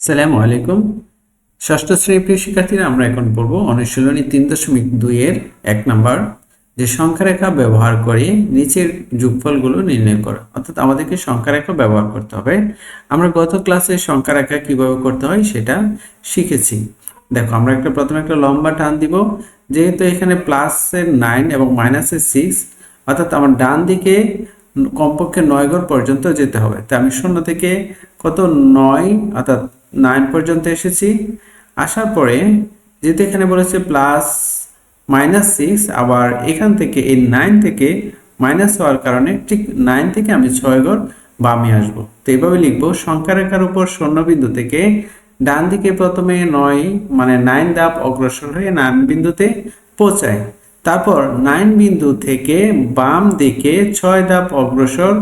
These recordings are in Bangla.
সালামু আলাইকুম। ষষ্ঠ শ্রেণীর প্রিয় শিক্ষার্থীরা, আমরা এখন পড়ব অনুশীলনী 3.2 এর 1 নাম্বার, যে সংখ্যা রেখা ব্যবহার করে নিচের যোগফলগুলো নির্ণয় করো। অর্থাৎ আমাদেরকে সংখ্যা রেখা ব্যবহার করতে হবে। আমরা গত ক্লাসে সংখ্যা রেখা কিভাবে করতে হয় সেটা শিখেছি। দেখো, আমরা প্রথমে একটা লম্বা টান দিব। যেহেতু এখানে প্লাসের 9 এবং মাইনাসের 6, অর্থাৎ আমার ডান দিকে কমপক্ষে 9 ঘর পর্যন্ত যেতে হবে। তাই আমি 0 থেকে কত 9 অর্থাৎ 9 পর্যন্ত এসেছি। আসার পরে যেহেতু এখানে বলেছে প্লাস -6, আবার এখান থেকে এই 9 থেকে মাইনাস হওয়ার কারণে ঠিক 9 থেকে আমি 6 ঘর বামে আসব। তো এইভাবে লিখবো, সংখ্যা রেখার উপর 0 বিন্দু থেকে ডান দিকে প্রথমে 9 মানে 9 ধাপ অগ্রসর হয়ে 9 বিন্দুতে পৌঁছায়। তারপর 9 বিন্দু থেকে বাম দিকে 6 ধাপ অগ্রসর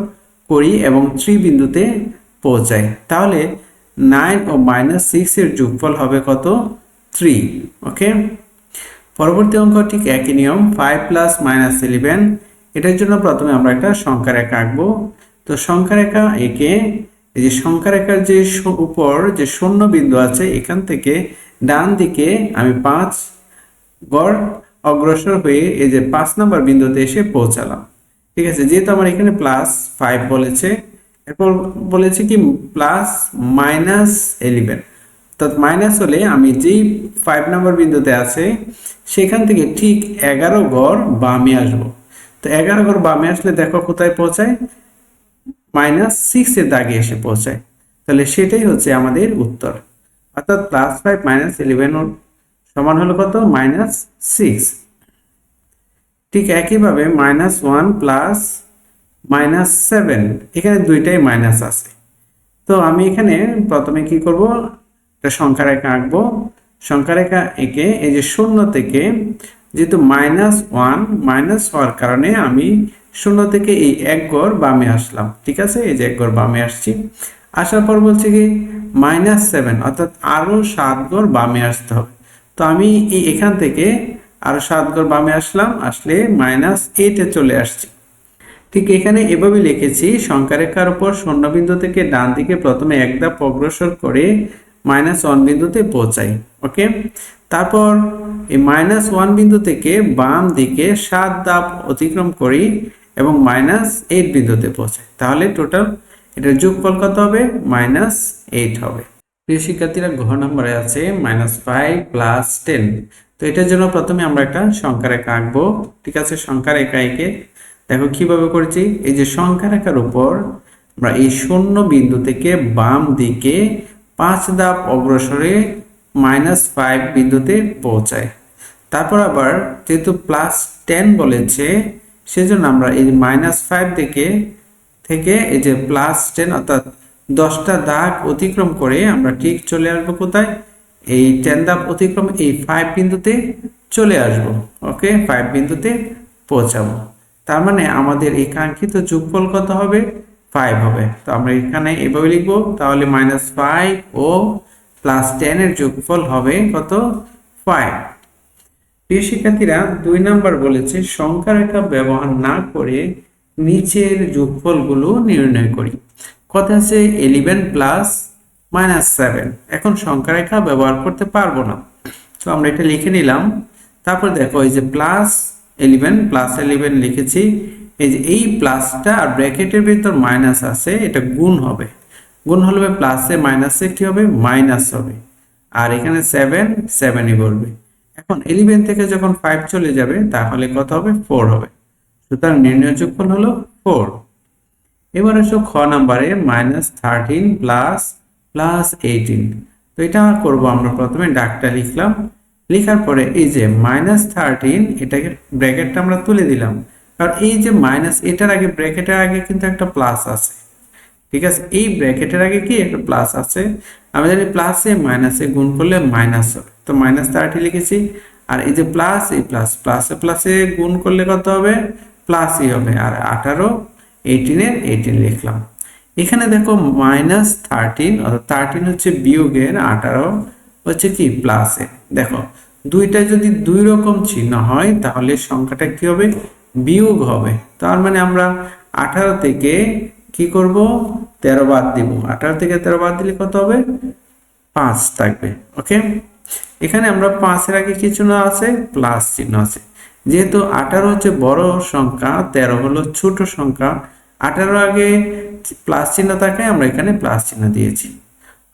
করি এবং 3 বিন্দুতে পৌঁছাই। তাহলে 9 ও -6 এর যোগফল হবে কত? 3। ওকে, পরবর্তী অঙ্ক ঠিক একই নিয়ম, 5 + -11। এটার জন্য প্রথমে আমরা একটা সংখ্যা রেখা আঁকবো। তো সংখ্যা রেখা এঁকে এই যে সংখ্যা রেখার যে উপর যে 0 বিন্দু আছে, এখান থেকে ডান দিকে আমি 5 গড় অগ্রসর হয়ে এই যে 5 নম্বর বিন্দুতে এসে পৌঁছালাম। ঠিক আছে, যেহেতু আমার এখানে +5 বলেছে, এরপর বলেছে কি +-11, অর্থাৎ মাইনাস হলে আমি যেই 5 নম্বর বিন্দুতে আছে সেখান থেকে ঠিক 11 গড় বামে আসব। তো 11 গড় বামে আসলে দেখো কোথায় পৌঁছায়? -6 এর দাগে এসে পৌঁছায়। তাহলে সেটাই হচ্ছে আমাদের উত্তর। অর্থাৎ +5 -11 সমান হলো কত? -6। ঠিক একইভাবে -1 + -7, এখানে দুইটাই মাইনাস আছে। তো আমি এখানে প্রথমে কি করব, একটা সংখ্যা রেখা আঁকবো। সংখ্যা রেখা এঁকে এই যে 0 থেকে, যেহেতু -1 মাইনাস হওয়ার কারণে আমি 0 থেকে এই 1 ঘর বামে আসলাম। ঠিক আছে, এই যে 1 ঘর বামে আসছি। আসার পর বলছে কি -7, অর্থাৎ আরো 7 ঘর বামে আসতে হবে। তো আমি এখান থেকে আরো 7 ঘর বামে আসলাম, আসলে -8 এ চলে আসছি। ঠিক এখানে এভাবে লিখেছি, সংখ্যা রেখার উপর 0 বিন্দু থেকে ডান দিকে প্রথমে 1 ধাপ অগ্রসর করে -1 বিন্দুতে পৌঁছাই। ওকে, তারপর এই -1 বিন্দু থেকে বাম দিকে 7 ধাপ অতিক্রম করি এবং -8 বিন্দুতে পৌঁছাই। তাহলে টোটাল এটার যোগফল কত হবে? -8 হবে। প্রিয় শিক্ষার্থীরা, ঘ নম্বরে আছে -5 + 10। তো এটার জন্য প্রথমে আমরা একটা সংখ্যা রেখা আঁকবো। ঠিক আছে, সংখ্যা রেখা এঁকে দেখো কিভাবে করেছি। এই যে সংখ্যা রেখার উপর আমরা এই 0 বিন্দু থেকে বাম দিকে 5 ধাপ অগ্রসরে -5 বিন্দুতে পৌঁছাই। তারপর আবার যেহেতু +10 বলেছে, সেজন্য আমরা এই -5 থেকে এই যে +10 অর্থাৎ 10টা দাগ অতিক্রম করে আমরা ঠিক চলে আসবো কোথায়? এই 10 ধাপ অতিক্রম এই 5 বিন্দুতে চলে আসব। ওকে, 5 বিন্দুতে পৌঁছাবো। তার মানে আমাদের এই কাঙ্ক্ষিত যোগফল কত হবে? 5 হবে। তো আমরা এখানে এভাবে লিখবো, তাহলে -5 ও +10 এর যোগফল হবে কত? 5। প্রিয় শিক্ষার্থীরা, 2 নাম্বার বলেছে সংখ্যা রেখা ব্যবহার না করে নিচের যোগফলগুলো নির্ণয় করি। কথা আছে 11 + -7। এখন সংখ্যা রেখা ব্যবহার করতে পারবো না, তো আমরা এটা লিখে নিলাম। তারপর দেখো এই যে +11 লিখেছি। এই যে এই প্লাসটা আর ব্র্যাকেটের ভিতর মাইনাস আছে, এটা গুণ হবে। গুণ হলে প্লাসে মাইনাসে কি হবে? মাইনাস হবে। আর এখানে 7ই বলবে। এখন 11 থেকে যখন 5 চলে যাবে তাহলে কত হবে? 4 হবে। সুতরাং নির্ণয় যোগফল হলো 4। এবার আসো খ নাম্বারে -13 + +18। তো এটা করব আমরা প্রথমে ডাকটা লিখলাম। লেখার পরে এই যে -13, এটাকে ব্র্যাকেটটা আমরা তুলে দিলাম, কারণ এই যে মাইনাস, এটার আগে ব্র্যাকেটের আগে কিন্তু একটা প্লাস আছে। ঠিক আছে, এই ব্র্যাকেটের আগে কি একটা প্লাস আছে। আমরা জানি প্লাসে মাইনাসে গুণ করলে মাইনাস হবে, তো -30 লিখেছি। আর এই যে প্লাস, এই প্লাসে প্লাসে গুণ করলে কত হবে? প্লাসই হবে। আর 18 18 লিখলাম। এখানে দেখো -13 অর্থাৎ 13 হচ্ছে বিয়োগের, 18 হচ্ছে কি প্লাসে। দেখো দুইটা যদি দুই রকম চিহ্ন হয় তাহলে সংখ্যাটা কি হবে? বিয়োগ হবে। তার মানে আমরা 18 থেকে কি করব? 13 বাদ দিব। 18 থেকে 13 বাদ দিলে কত হবে? 5 থাকবে। ওকে, এখানে আমরা 5 এর আগে কি চিহ্ন আছে? প্লাস চিহ্ন আছে। যেহেতু 18 হচ্ছে বড় সংখ্যা, 13 হলো ছোট সংখ্যা, 18 আগে প্লাস চিহ্ন থাকে, আমরা এখানে প্লাস চিহ্ন দিয়েছি।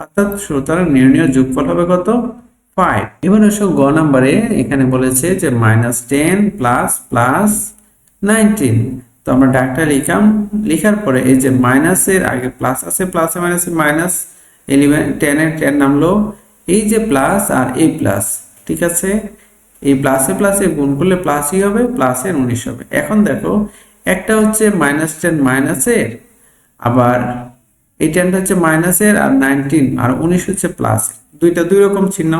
অর্থাৎ সুতরাং নির্ণয় যোগফল হবে কত? 5। এবার আসো গ নাম্বারে, এখানে বলেছে যে -10 প্লাস প্লাস 19। তো আমরা ডাকটা লিখলাম, লেখার পরে এই যে মাইনাসের আগে প্লাস আছে, প্লাসে মাইনাসে মাইনাস 11, 10 এর 10 নামলো, এই যে প্লাস আর এই প্লাস, ঠিক আছে, এই প্লাসে প্লাসে গুণ করলে প্লাসই হবে, প্লাসের 19 হবে। এখন দেখো, একটা হচ্ছে -10 মাইনাসের, আবার এই 10টা হচ্ছে মাইনাসের, আর 19 আর 19 হচ্ছে প্লাস। দুইটা দুই রকম চিহ্ন,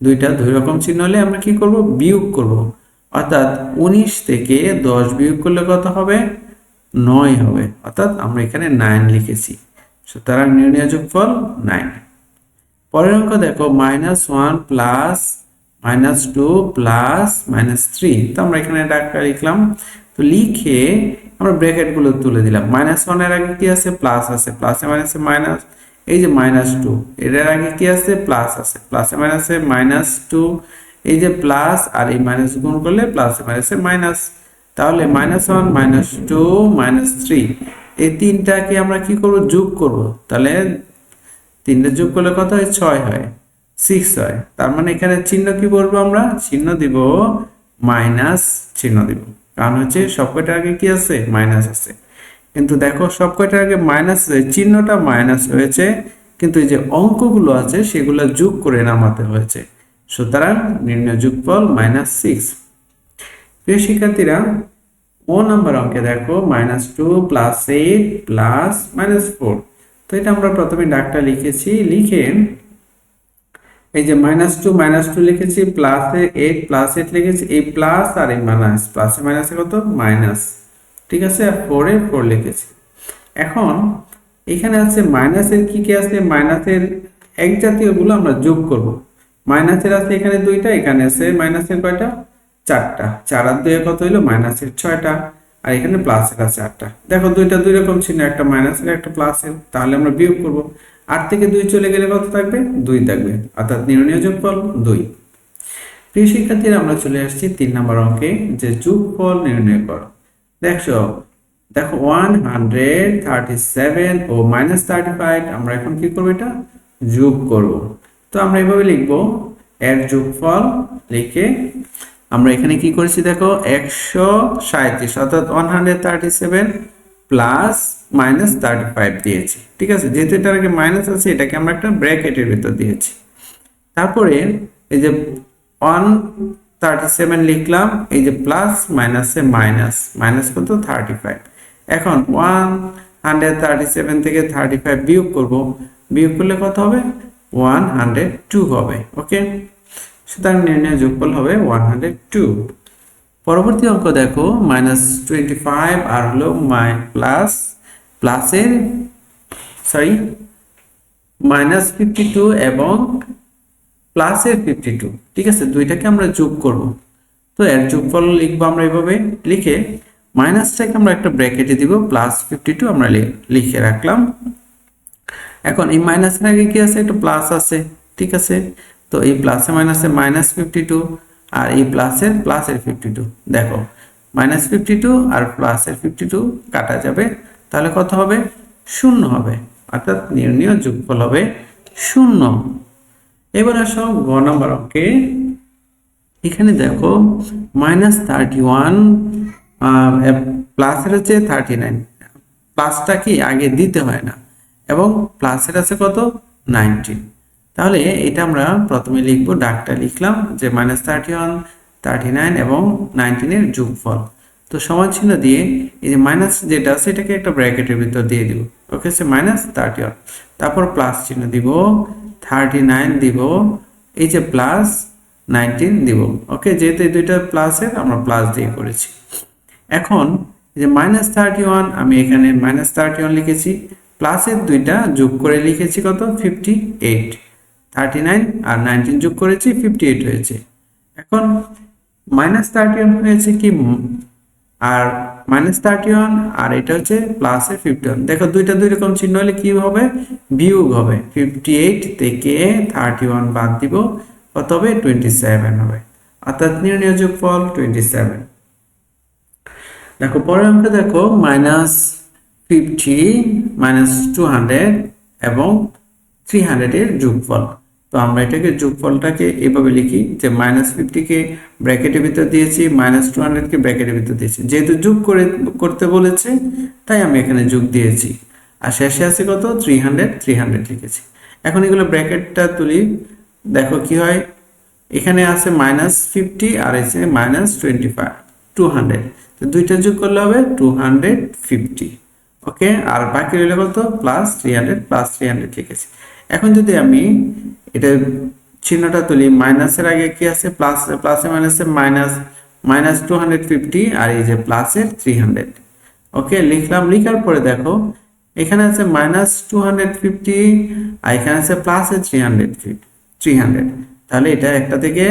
দুইটা দুই রকম চিহ্ন হলে আমরা কি করব? বিয়োগ করব। অর্থাৎ 19 থেকে 10 বিয়োগ করলে কত হবে? 9 হবে। অর্থাৎ আমরা এখানে 9 লিখেছি। সুতরাং নির্ণয় যোগফল 9। পরের অঙ্ক দেখো, -1 প্লাস -2 প্লাস -3। তো আমরা এখানে ডাকটা লিখলাম, তো লিখে আমরা ব্র্যাকেট গুলো তুলে দিলাম। -1 এর আগে কি আছে? প্লাস আছে, প্লাসে মাইনাসে মাইনাস, এই যে -2, এর আগে কি আছে? প্লাস আছে, প্লাসে মাইনাসে -2, এই যে প্লাস আর এই মাইনাস গুণ করলে প্লাসে মাইনাসে মাইনাস। তাহলে -1 -2 -3, এই তিনটাকে আমরা কি করব? যোগ করব। তাহলে 3টা যোগ করলে কত হয়? 6 হয়, 6 হয়। তার মানে এখানে চিহ্ন কি বলবো? আমরা চিহ্ন দিব মাইনাস চিহ্ন দিব, কারণ হচ্ছে সবকটার আগে কি আছে? মাইনাস আছে। কিন্তু দেখো, সবকটার আগে মাইনাস, চিহ্নটা মাইনাস হয়েছে, কিন্তু এই যে অঙ্কগুলো আছে সেগুলো যোগ করে নামাতে হয়েছে। সুতরাং নির্ণয় যোগফল -6। প্রিয় শিক্ষার্থীরা, ও নাম্বার অঙ্কে দেখো, -2 প্লাস 8 প্লাস -4। তো এটা আমরা প্রথমে ডাকটা লিখেছি, লিখে এই যে -2 লিখেছি, প্লাসে 8 প্লাস 8 লিখেছি, এই প্লাস আর এই মাইনাস, প্লাসে মাইনাসে কত? মাইনাস, ঠিক আছে, আর 4 এ 4 লিখেছি। এখন এখানে আছে মাইনাসের কি কি আছে? মাইনাসের এক জাতীয় গুলো আমরা যোগ করব। মাইনাসের আছে এখানে 2টা, এখানে আছে মাইনাসের কয়টা? 4টা। 4 আর 2 কত হইলো? মাইনাসের 6টা, আর এখানে প্লাসের আছে 8টা। দেখো, দুইটা দুই রকম চিহ্ন, একটা মাইনাসের একটা প্লাসের, তাহলে আমরা বিয়োগ করব। 8 থেকে 2 চলে গেলে কত থাকবে? 2 থাকবে। অর্থাৎ নির্ণয় যোগফল 2। প্রিয় শিক্ষার্থীরা, আমরা চলে আসছি 3 নম্বর অঙ্কে, যে যোগফল নির্ণয় করো। দেখো 137 ও -35, আমরা এখন কি করব? এটা যোগ করব। তো আমরা এভাবে লিখব, এর যোগফল লিখে আমরা এখানে কি করেছি? দেখো, 137, অর্থাৎ 137 প্লাস -35 দিয়েছি, ঠিক আছে। যেহেতু এটার আগে মাইনাস আছে, এটাকে আমরা একটা ব্র্যাকেটের ভিতর দিয়েছি। তারপরে এই যে 137 লিখলাম, এই যে প্লাস মাইনাসে মাইনাস, মাইনাস কত? 35। এখন 137 থেকে 35 বিয়োগ করব, বিয়োগ করলে কত হবে? 102 হবে। ওকে, সুতরাং নির্ণয় যোগফল হবে 102। পরবর্তী অঙ্ক দেখো, -25 আর হলো প্লাসের -52 এবং প্লাসের 52, ঠিক আছে, দুইটাকে আমরা যোগ করব। তো এর যোগফল লিখবো আমরা এভাবে, লিখে মাইনাসটাকে আমরা একটা ব্র্যাকেটে দিব, +52 আমরা লিখে রাখলাম। এখন এই মাইনাসের আগে কি আছে? একটা প্লাস আছে, ঠিক আছে। তো এই প্লাসে মাইনাসে -52, আর এই প্লাসের 52। দেখো, -52 আর প্লাসের 52 কাটা যাবে, তাহলে কত হবে? 0 হবে। অর্থাৎ নির্ণয় যোগফল হবে 0। এবার আসো গ নাম্বার অঙ্কে। এখানে দেখো, -31 প্লাসের হচ্ছে 39, প্লাসটা কি আগে দিতে হয় না, এবং প্লাসের আছে কত? 19। তাহলে এটা আমরা প্রথমে লিখবো, ডাকটা লিখলাম যে -31, 39 এবং 19 এর যোগফল। তো সমান চিহ্ন দিয়ে এই যে মাইনাস যেটা আছে এটাকে একটা ব্র্যাকেটের ভিতর দিয়ে দিব। ওকে, সে -31, তারপর প্লাস চিহ্ন দিব, 39 দিব, এই যে প্লাস 19 দিব। ওকে, যেহেতু এই দুইটা প্লাসের, আমরা প্লাস দিয়ে করেছি। এখন যে -31, আমি এখানে -31 লিখেছি, প্লাসের দুইটা যোগ করে লিখেছি কত? 58। 39 আর 19 যোগ করেছি, 58 হয়েছে। এখন -31 হয়েছে কি, আর -31 আর এটা হচ্ছে +51। দেখো দুইটা দুই রকম চিহ্ন হলে কি হবে, বিয়োগ হবে। 58 থেকে 31 বাদ দিব, কত হবে, 27 হবে। অর্থাৎ নির্ণয় যোগফল 27। দেখো পরের অঙ্কে দেখো -50 -200 এবং 300 এর যোগফল। তো আমরা এটাকে যোগফলটাকে এভাবে লিখি যে -50 কে ব্র্যাকেটের ভিতর দিয়েছি, -200 কে ব্র্যাকেটের ভিতর দিয়েছি। যেহেতু যোগ করতে বলেছে তাই আমি এখানে যোগ দিয়েছি। আর শেষে আছে কত, 300 লিখেছি। এখন এগুলো ব্র্যাকেটটা তুলি, দেখো কি হয়, এখানে আছে -50 আর আছে -25 200। তো দুইটা যোগ করলে হবে 250। ওকে, আর বাকি রইল কত, +300 লিখেছি। এখন যদি আমি এটা চিহ্নটা তুলি, মাইনাসের আগে কি আছে, প্লাস, প্লাসে মাইনাসে মাইনাস, -250 আর এই যে প্লাসের 300। ওকে, লিখলাম। লিখার পরে দেখো এখানে আছে -250 আর এখানে আছে প্লাসের 300। তাহলে এটা একটা থেকে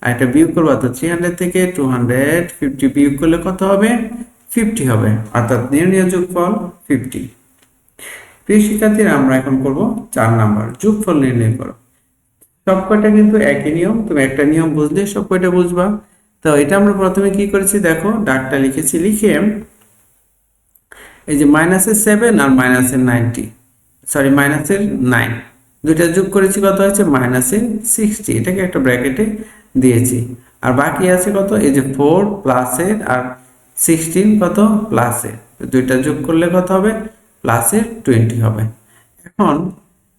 আর একটা বিয়োগ করবো, তো 300 থেকে 250 বিয়োগ করলে কত হবে, 50 হবে। অর্থাৎ নির্ণয় যোগফল 50। প্রিয় শিক্ষার্থীরা, আমরা এখন করব 4 নাম্বার, যোগফল নির্ণয় করো। সবকটা কিন্তু একই নিয়ম, তুমি একটা নিয়ম বুঝলে সবকটা বুঝবা। তো এটা আমরা প্রথমে কি করেছি, দেখো দাগটা লিখেছি, লিখে এই যে -7 আর -90, সরি -9, দুইটা যোগ করেছি, কত হয়েছে, -60। এটাকে একটা ব্র্যাকেটে দিয়েছি। আর বাকি আছে কত, এই যে 4 প্লাসের আর 16 কত, প্লাসের, দুইটা যোগ করলে কত হবে, +20 হবে। এখন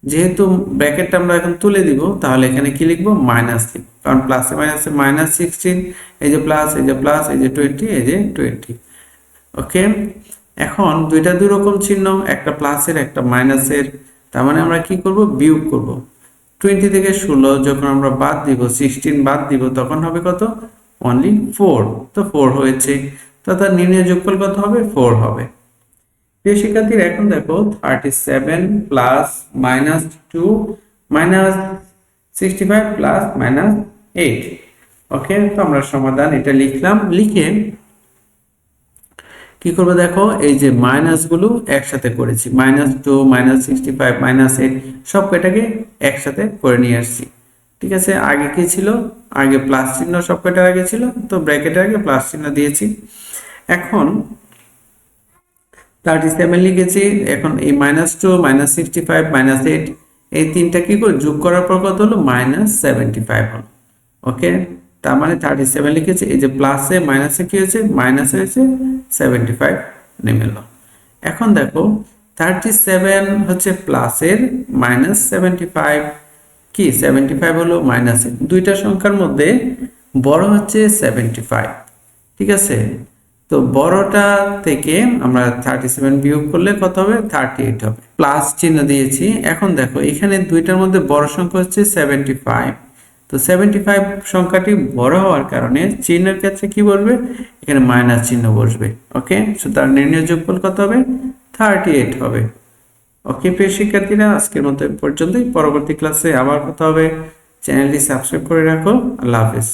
যেহেতু ব্র্যাকেটটা আমরা এখন তুলে দিব, তাহলে এখানে কি লিখবো, মাইনাস লিখবো, কারণ প্লাসে মাইনাসে -16, এই যে প্লাস, এই যে প্লাস, এই যে 20, এই যে 20। ওকে, এখন দুইটা দুই রকম চিহ্ন, একটা প্লাসের একটা মাইনাসের, তার মানে আমরা কি করব, বিয়োগ করব। 20 থেকে 16 যখন আমরা বাদ দিব, 16 বাদ দিব, তখন হবে কত, অনলি 4। তো 4 হয়েছে, তো তার নির্ণয় যোগফল কত হবে, 4 হবে। প্রিয় শিক্ষার্থীরা, এখন দেখো 37 প্লাস -2 -65 প্লাস -8। ওকে, তো আমরা সমাধান এটা লিখলাম। লিখে কি করবো, দেখো এই যে মাইনাস গুলো একসাথে করেছি, -2 -65 -8 সব কয়টাকে একসাথে করে নিয়ে আসছি। ঠিক আছে, আগে কি ছিল, আগে প্লাস চিহ্ন সব কয়টার আগে ছিল, তো ব্র্যাকেটের আগে প্লাস চিহ্ন দিয়েছি। এখন 37 লিখেছি, এখন এই -2 -65 -8 এই তিনটা কি করে যোগ করার পর কত হলো, -75 হলো। ওকে, তার মানে 37 লিখেছি, এই যে প্লাসে মাইনাসে কি হয়েছে, মাইনাস হয়েছে 75 নেমে এলো। এখন দেখো 37 হচ্ছে প্লাসের, -75 কি, 75 হলো মাইনাসের। দুইটা সংখ্যার মধ্যে বড় হচ্ছে 75। ঠিক আছে, তো বড়টা থেকে আমরা 37 বিয়োগ করলে কত হবে, 38 হবে। প্লাস চিহ্ন দিয়েছি। এখন দেখো এখানে দুইটার মধ্যে বড় সংখ্যা হচ্ছে 75। তো 75 সংখ্যাটি বড় হওয়ার কারণে চিহ্নের ক্ষেত্রে কি বলবে, এখানে মাইনাস চিহ্ন বসবে। ওকে, সুতরাং নির্ণয় যোগফল কত হবে, 38 হবে। ওকে প্রিয় শিক্ষার্থীরা, আজকের মতো পর্যন্তই। পরবর্তী ক্লাসে আবার কথা হবে। চ্যানেলটি সাবস্ক্রাইব করে রাখো। আল্লাহ হাফেজ।